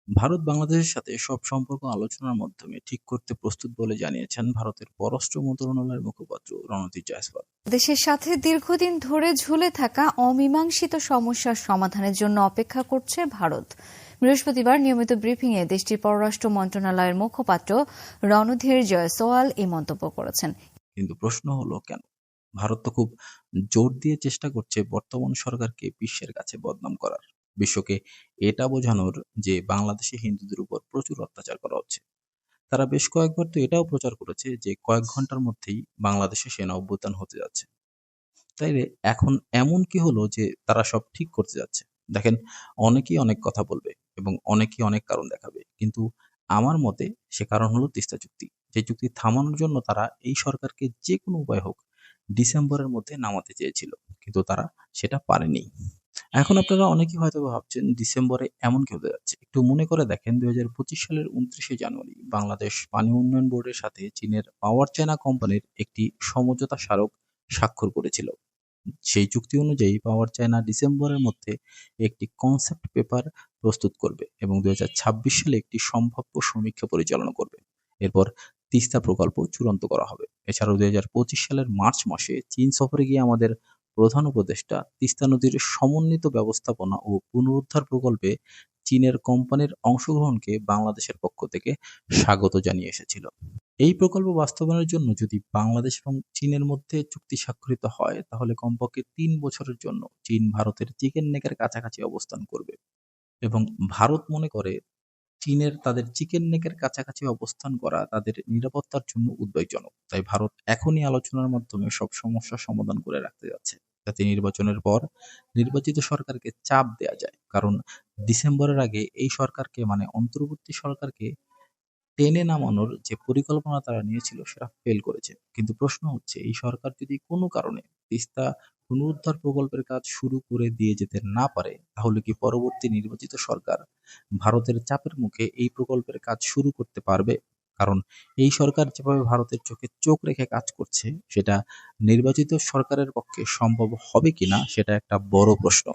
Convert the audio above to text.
ভারত বাংলাদেশের সাথে সব সম্পর্ক আলোচনার মাধ্যমে ঠিক করতে প্রস্তুত বলে জানিয়েছেন ভারতের পররাষ্ট্র মন্ত্রণালয়ের মুখপাত্র রণধীর জয়সওয়াল। দেশের সাথে দীর্ঘদিন ধরে ঝুলে থাকা অমীমাংসিত সমস্যার সমাধানের জন্য অপেক্ষা করছে ভারত। বৃহস্পতিবার নিয়মিত ব্রিফিংয়ে দেশটির পররাষ্ট্র মন্ত্রণালয়ের মুখপাত্র রণধীর জয়সওয়াল এই মন্তব্য করেছেন। কিন্তু প্রশ্ন হলো কেন? ভারত তো খুব জোর দিয়ে চেষ্টা করছে বর্তমান সরকারকে বিশ্বের কাছে বদনাম করার, বিশ্বকে এটা বোঝানোর যে বাংলাদেশে হিন্দুদের উপর প্রচুর অত্যাচার করা হচ্ছে। তারা বেশ কয়েকবার তো এটাও প্রচার করেছে যে কয়েক ঘন্টার মধ্যেই বাংলাদেশে সেনা অভ্যুত্থান হতে যাচ্ছে। তাইলে এখন এমন কি হলো যে তারা সব ঠিক করতে যাচ্ছে? দেখেন, অনেকেই অনেক কথা বলবে এবং অনেকেই অনেক কারণ দেখাবে, কিন্তু আমার মতে সে কারণ হলো তিস্তা চুক্তি। যে চুক্তি থামানোর জন্য তারা এই সরকারকে যে কোনো উপায় হোক ডিসেম্বরের মধ্যে নামাতে চেয়েছিল, কিন্তু তারা সেটা পারেনি। এখন আপনারা অনেকেই হয়তো ভাবছেন ডিসেম্বরে এমন কি হতে যাচ্ছে। একটু মনে করে দেখেন, 2025 সালের 29শে জানুয়ারি বাংলাদেশ পানি উন্নয়ন বোর্ডের সাথে চীনের পাওয়ার চায়না কোম্পানির একটি সমঝোতা স্মারক স্বাক্ষর করেছিল। সেই চুক্তি অনুযায়ী পাওয়ার চায়না ডিসেম্বরের মধ্যে একটি কনসেপ্ট পেপার প্রস্তুত করবে এবং 2026 সালে একটি সম্ভাব্য সমীক্ষা পরিচালনা করবে। এরপর তিস্তা প্রকল্প চূড়ান্ত করা হবে। এছাড়াও 2025 সালের মার্চ মাসে চীন সফরে গিয়ে আমাদের প্রধান উপদেষ্টা তিস্তা নদীর সমন্বিত ব্যবস্থাপনা ও পুনরুদ্ধার প্রকল্পে চীনের কোম্পানির অংশগ্রহণকে বাংলাদেশের পক্ষ থেকে স্বাগত জানিয়ে এসেছিল। এই প্রকল্প বাস্তবায়নের জন্য যদি বাংলাদেশ এবং চীনের মধ্যে চুক্তি স্বাক্ষরিত হয়, তাহলে কমপক্ষে 3 বছরের জন্য চীন ভারতের চিকেন নেকের কাছাকাছি অবস্থান করবে এবং ভারত মনে করে চীনের তাদের চিকেন নেকের কাছাকাছি অবস্থান করা তাদের নিরাপত্তার জন্য উদ্বেগজনক। তাই ভারত এখনই আলোচনার মাধ্যমে সব সমস্যার সমাধান করে রাখতে যাচ্ছে, যাতে নির্বাচনের পর নির্বাচিত সরকারকে চাপ দেয়া যায়। কারণ ডিসেম্বরের আগে এই সরকারকে, মানে অন্তর্বর্তী সরকারকে টেনে নামানোর যে পরিকল্পনা তারা নিয়েছিল সেটা ফেল করেছে। কিন্তু প্রশ্ন হচ্ছে, এই সরকার যদি কোনো কারণে তিস্তা পুনরুদ্ধার প্রকল্পের কাজ শুরু করে দিয়ে যেতে না পারে, তাহলে কি পরবর্তী নির্বাচিত সরকার ভারতের চাপের মুখে এই প্রকল্পের কাজ শুরু করতে পারবে? কারণ এই সরকার যেভাবে ভারতের চোখে চোখ রেখে কাজ করছে, সেটা নির্বাচিত সরকারের পক্ষে সম্ভব হবে কিনা সেটা একটা বড় প্রশ্ন।